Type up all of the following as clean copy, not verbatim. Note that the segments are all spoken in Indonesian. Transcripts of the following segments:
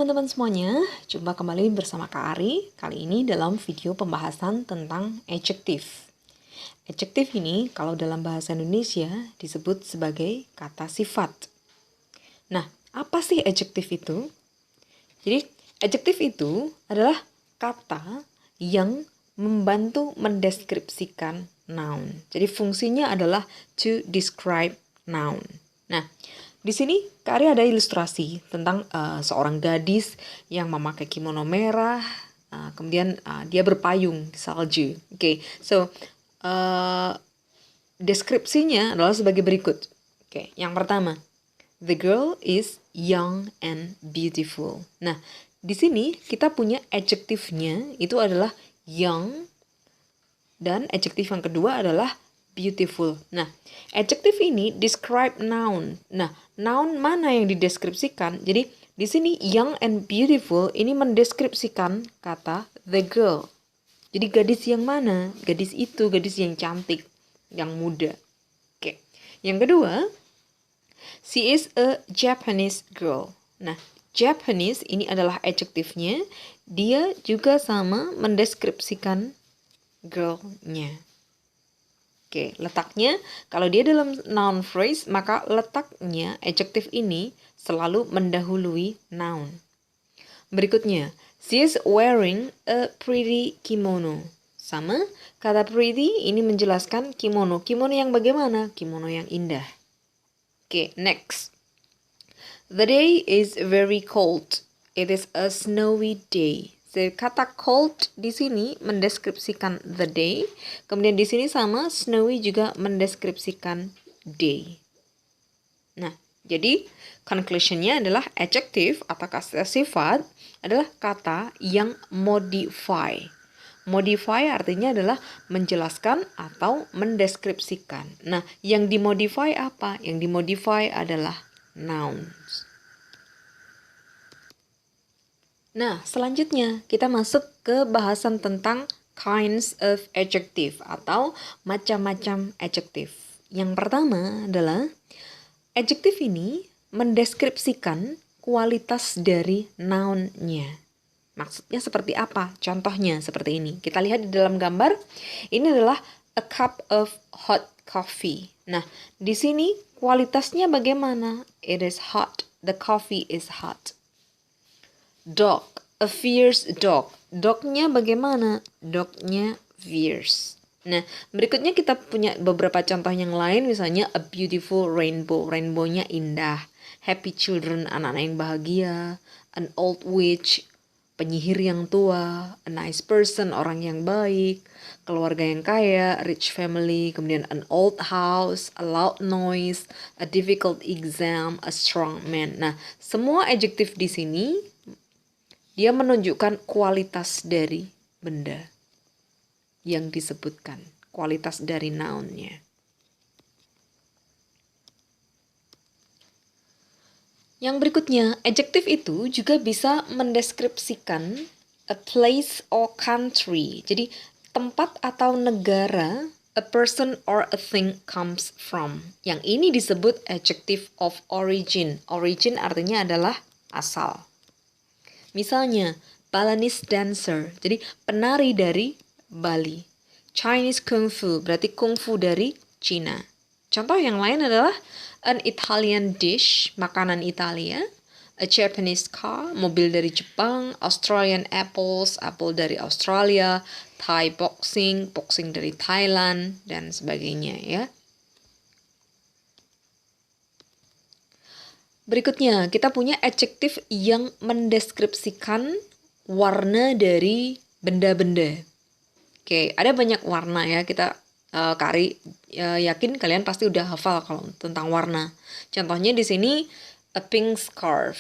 teman-teman semuanya, jumpa kembali bersama Kak Ari. Kali ini dalam video pembahasan tentang adjektif. Adjektif ini kalau dalam bahasa Indonesia disebut sebagai kata sifat. Nah, apa sih adjektif itu? Jadi, adjektif itu adalah kata yang membantu mendeskripsikan noun. Jadi, fungsinya adalah to describe noun. Nah, di sini Kak Ari ada ilustrasi tentang seorang gadis yang memakai kimono merah, kemudian dia berpayung di salju. So deskripsinya adalah sebagai berikut. Yang pertama, the girl is young and beautiful. Nah, di sini kita punya adjektifnya itu adalah young, dan adjektif yang kedua adalah beautiful. Nah, adjektif ini describe noun. Nah, noun mana yang dideskripsikan? Jadi, di sini young and beautiful ini mendeskripsikan kata the girl. Jadi, gadis yang mana? Gadis itu, gadis yang cantik, yang muda. Yang kedua, she is a Japanese girl. Nah, Japanese ini adalah adjektifnya. Dia juga sama mendeskripsikan girl-nya. Letaknya, kalau dia dalam noun phrase, maka letaknya adjektif ini selalu mendahului noun. Berikutnya, she is wearing a pretty kimono. Sama, kata pretty ini menjelaskan kimono. Kimono yang bagaimana? Kimono yang indah. Next. The day is very cold. It is a snowy day. Kata cold di sini mendeskripsikan the day, kemudian di sini sama snowy juga mendeskripsikan day. Nah, jadi conclusionnya adalah adjective atau kata sifat adalah kata yang modify. Modify artinya adalah menjelaskan atau mendeskripsikan. Nah, yang dimodify apa? Yang dimodify adalah nouns. Nah, selanjutnya kita masuk ke bahasan tentang kinds of adjective atau macam-macam adjektif. Yang pertama adalah adjektif ini mendeskripsikan kualitas dari noun-nya. Maksudnya seperti apa? Contohnya seperti ini. Kita lihat di dalam gambar. Ini adalah a cup of hot coffee. Nah, di sini kualitasnya bagaimana? It is hot. The coffee is hot. Dog, a fierce dog. Dognya bagaimana? Dognya fierce. Nah, berikutnya kita punya beberapa contoh yang lain. Misalnya a beautiful rainbow. Rainbow-nya indah. Happy children, anak-anak yang bahagia. An old witch, penyihir yang tua. A nice person, orang yang baik. Keluarga yang kaya, rich family. Kemudian an old house, a loud noise, a difficult exam, a strong man. Nah, semua adjektif di sini dia menunjukkan kualitas dari benda yang disebutkan, kualitas dari noun-nya. Yang berikutnya, adjektif itu juga bisa mendeskripsikan a place or country. Jadi, tempat atau negara a person or a thing comes from. Yang ini disebut adjective of origin. Origin artinya adalah asal. Misalnya, Balinese dancer, jadi penari dari Bali. Chinese kung fu, berarti kung fu dari Cina. Contoh yang lain adalah an Italian dish, makanan Italia. A Japanese car, mobil dari Jepang. Australian apples, apel dari Australia. Thai boxing, boxing dari Thailand, dan sebagainya ya. Berikutnya, kita punya adjektif yang mendeskripsikan warna dari benda-benda. Ada banyak warna ya. Kita Kari yakin kalian pasti udah hafal kalau tentang warna. Contohnya di sini a pink scarf.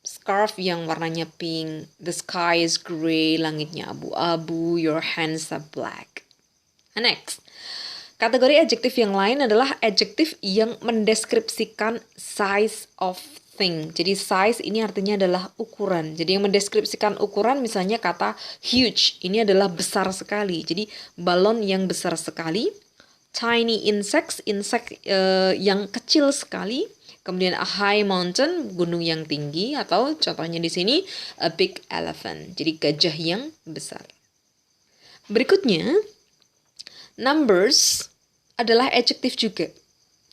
Scarf yang warnanya pink. The sky is gray, langitnya abu-abu, your hands are black. Next. Kategori adjektif yang lain adalah adjektif yang mendeskripsikan size of thing. Jadi size ini artinya adalah ukuran. Jadi yang mendeskripsikan ukuran misalnya kata huge. Ini adalah besar sekali. Jadi balon yang besar sekali. Tiny insects, insect yang kecil sekali. Kemudian a high mountain, gunung yang tinggi, atau contohnya di sini a big elephant, jadi gajah yang besar. Berikutnya, numbers adalah adjektif juga.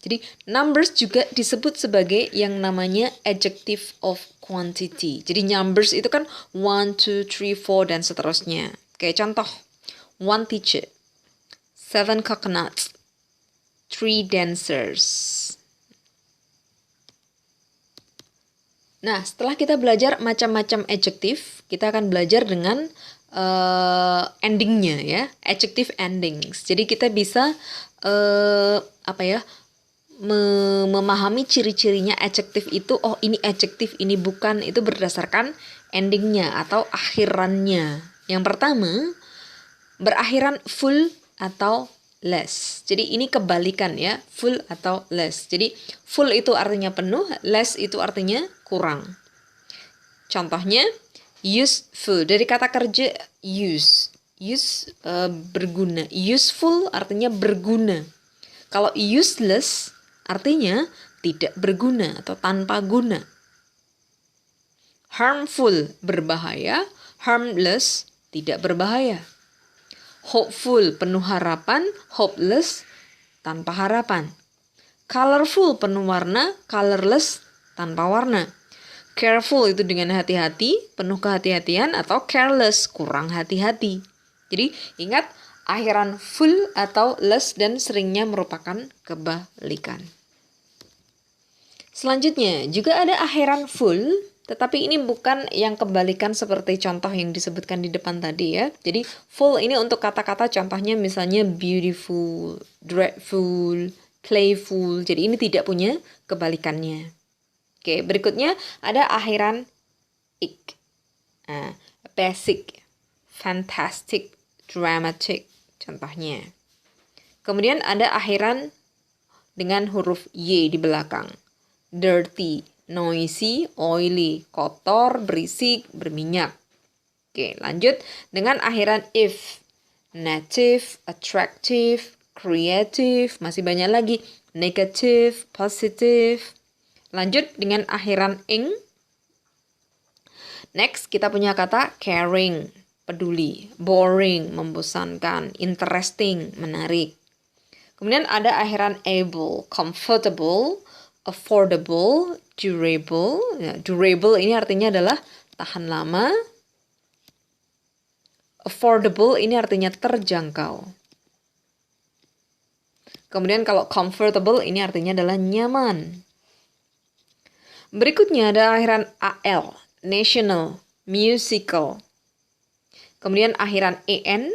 Jadi numbers juga disebut sebagai yang namanya adjective of quantity. Jadi numbers itu kan 1, 2, 3, 4 dan seterusnya. Kayak contoh, 1 teacher, 7 coconuts, 3 dancers. Nah, setelah kita belajar macam-macam adjektif, kita akan belajar dengan endingnya ya, adjective endings. Jadi kita bisa memahami ciri-cirinya adjektif itu. Oh, ini adjektif, ini bukan. Itu berdasarkan endingnya atau akhirannya. Yang pertama, berakhiran full atau less. Jadi ini kebalikan ya, full atau less. Jadi full itu artinya penuh, less itu artinya kurang. Contohnya, useful dari kata kerja use. Berguna. Useful artinya berguna. Kalau useless artinya tidak berguna atau tanpa guna. Harmful berbahaya, harmless tidak berbahaya. Hopeful penuh harapan, hopeless tanpa harapan. Colorful penuh warna, colorless tanpa warna. Careful itu dengan hati-hati, penuh kehati-hatian, atau careless kurang hati-hati. Jadi ingat, akhiran full atau less dan seringnya merupakan kebalikan. Selanjutnya juga ada akhiran full, tetapi ini bukan yang kebalikan seperti contoh yang disebutkan di depan tadi ya. Jadi full ini untuk kata-kata contohnya misalnya beautiful, dreadful, playful. Jadi ini tidak punya kebalikannya. Oke, berikutnya ada akhiran ik. Basic, fantastic, dramatic contohnya. Kemudian ada akhiran dengan huruf y di belakang. Dirty, noisy, oily, kotor, berisik, berminyak. Oke, lanjut dengan akhiran if. Native, attractive, creative, masih banyak lagi. Negative, positive. Lanjut dengan akhiran ing. Next, kita punya kata caring, peduli, boring, membosankan, interesting, menarik. Kemudian ada akhiran able, comfortable, affordable, durable. Ya, durable ini artinya adalah tahan lama. Affordable ini artinya terjangkau. Kemudian kalau comfortable ini artinya adalah nyaman. Berikutnya ada akhiran AL, national, musical. Kemudian akhiran en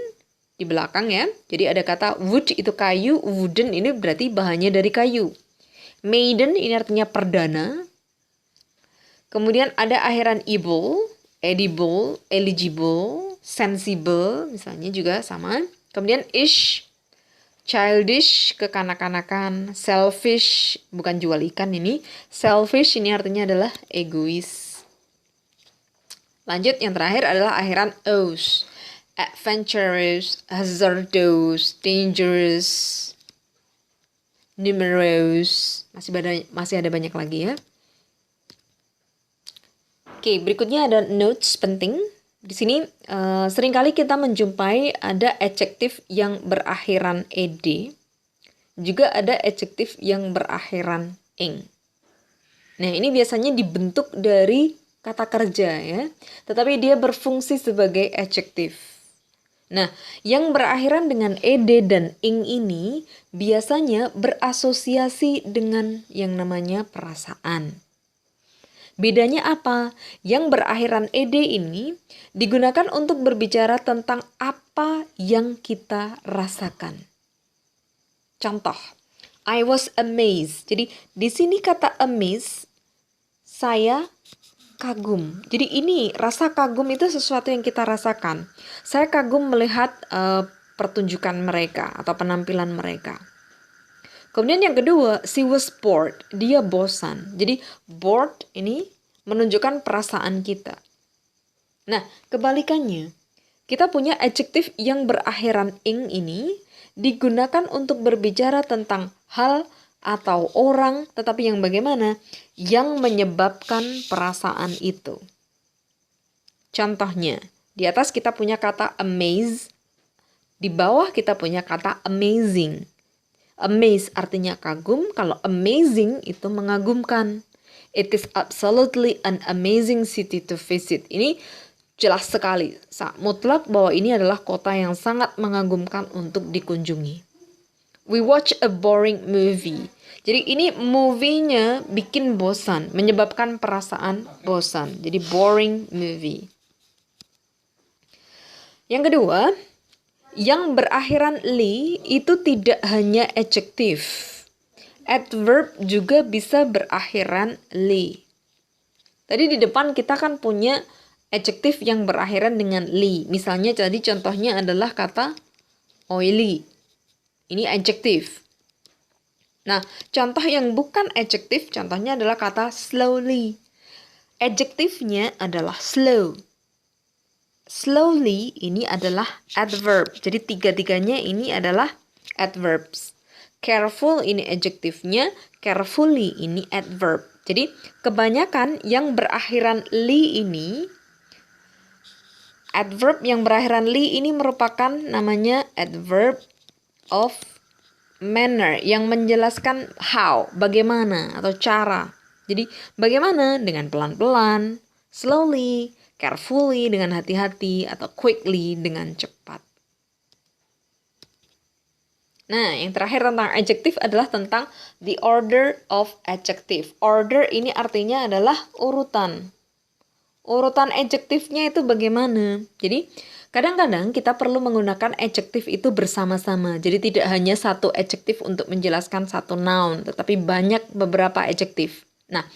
di belakang ya. Jadi ada kata wood itu kayu, wooden ini berarti bahannya dari kayu. Maiden ini artinya perdana. Kemudian ada akhiran able, edible, eligible, sensible misalnya juga sama. Kemudian ish, childish, kekanak-kanakan, selfish, bukan jual ikan ini. Selfish ini artinya adalah egois. Lanjut, yang terakhir adalah akhiran os. Adventurous, hazardous, dangerous, numerous. Masih ada banyak lagi ya. Oke, berikutnya ada notes penting. Di sini seringkali kita menjumpai ada adjektif yang berakhiran ed, juga ada adjektif yang berakhiran ing. Nah, ini biasanya dibentuk dari kata kerja ya, tetapi dia berfungsi sebagai adjektif. Nah, yang berakhiran dengan ed dan ing ini biasanya berasosiasi dengan yang namanya perasaan. Bedanya apa? Yang berakhiran ed ini digunakan untuk berbicara tentang apa yang kita rasakan. Contoh, I was amazed. Jadi di sini kata amazed, saya kagum. Jadi ini rasa kagum itu sesuatu yang kita rasakan. Saya kagum melihat pertunjukan mereka atau penampilan mereka. Kemudian yang kedua, she was bored. Dia bosan. Jadi bored ini menunjukkan perasaan kita. Nah, kebalikannya, kita punya adjektif yang berakhiran ing ini digunakan untuk berbicara tentang hal atau orang, tetapi yang bagaimana? Yang menyebabkan perasaan itu. Contohnya, di atas kita punya kata amaze, di bawah kita punya kata amazing. Amaze artinya kagum, kalau amazing itu mengagumkan. It is absolutely an amazing city to visit. Ini jelas sekali, mutlak bahwa ini adalah kota yang sangat mengagumkan untuk dikunjungi. We watch a boring movie. Jadi ini movie-nya bikin bosan, menyebabkan perasaan bosan. Jadi boring movie. Yang kedua, yang berakhiran li itu tidak hanya adjektif. Adverb juga bisa berakhiran li. Tadi di depan kita kan punya adjektif yang berakhiran dengan li. Misalnya tadi contohnya adalah kata oily. Ini adjektif. Nah, contoh yang bukan adjektif, contohnya adalah kata slowly. Adjektifnya adalah slow. Slowly ini adalah adverb. Jadi tiga-tiganya ini adalah adverbs. Careful ini adjektifnya, carefully ini adverb. Jadi kebanyakan yang berakhiran li ini, adverb yang berakhiran li ini merupakan namanya adverb of manner yang menjelaskan how, bagaimana atau cara. Jadi bagaimana dengan pelan-pelan, slowly, carefully dengan hati-hati, atau quickly dengan cepat. Nah, yang terakhir tentang adjektif adalah tentang the order of adjective. Order ini artinya adalah urutan. Urutan adjektifnya itu bagaimana? Jadi, kadang-kadang kita perlu menggunakan adjektif itu bersama-sama. Jadi, tidak hanya satu adjektif untuk menjelaskan satu noun, tetapi banyak beberapa adjektif. Nah,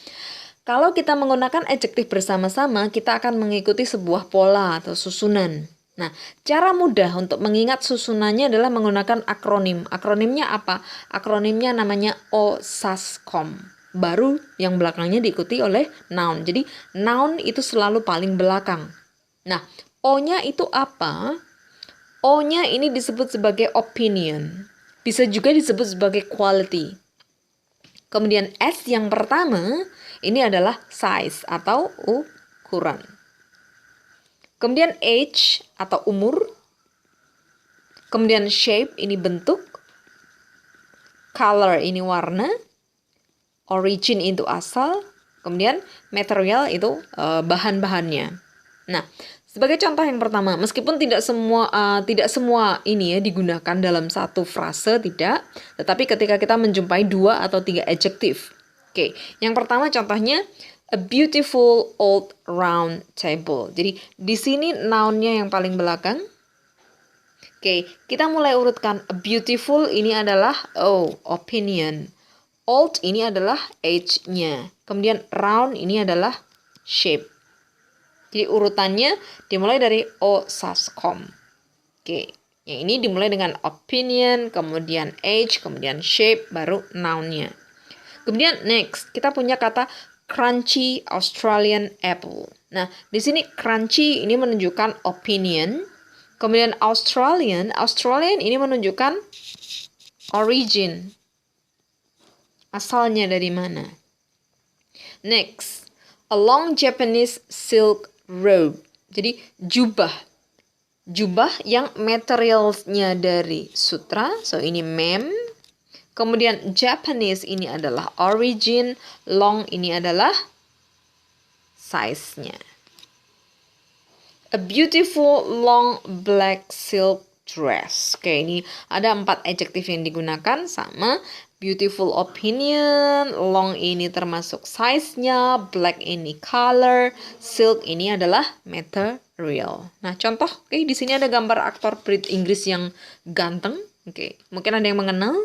kalau kita menggunakan adjektif bersama-sama, kita akan mengikuti sebuah pola atau susunan. Nah, cara mudah untuk mengingat susunannya adalah menggunakan akronim. Akronimnya apa? Akronimnya namanya OSASCOM. Baru yang belakangnya diikuti oleh noun. Jadi, noun itu selalu paling belakang. Nah, O-nya itu apa? O-nya ini disebut sebagai opinion. Bisa juga disebut sebagai quality. Kemudian S yang pertama, ini adalah size atau ukuran. Kemudian age atau umur. Kemudian shape ini bentuk. Color ini warna. Origin itu asal. Kemudian material itu bahan-bahannya. Nah, sebagai contoh yang pertama, meskipun tidak semua ini ya digunakan dalam satu frase, tidak. Tetapi ketika kita menjumpai 2 atau 3 adjektif. Oke, yang pertama contohnya a beautiful old round table. Jadi di sini noun-nya yang paling belakang. Oke, kita mulai urutkan. A beautiful ini adalah opinion. Old ini adalah age-nya. Kemudian round ini adalah shape. Jadi urutannya dimulai dari OSASCOM. Oke, yang ini dimulai dengan opinion, kemudian age, kemudian shape, baru noun-nya. Kemudian next, kita punya kata crunchy Australian apple. Nah, di sini crunchy ini menunjukkan opinion. Kemudian Australian ini menunjukkan origin. Asalnya dari mana? Next, a long Japanese silk robe. Jadi jubah. Jubah yang materialnya dari sutra. So ini mem. Kemudian Japanese ini adalah origin, long ini adalah size-nya. A beautiful long black silk dress. Oke, ini ada 4 adjektif yang digunakan sama. Beautiful opinion, long ini termasuk size-nya, black ini color, silk ini adalah material. Nah, contoh, di sini ada gambar aktor Brit Inggris yang ganteng. Mungkin ada yang mengenal.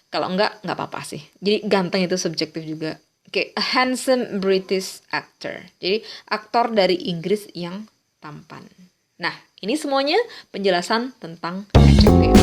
Kalau enggak apa-apa sih. Jadi ganteng itu subjektif juga. A handsome British actor. Jadi aktor dari Inggris yang tampan. Nah, ini semuanya penjelasan tentang adjektif.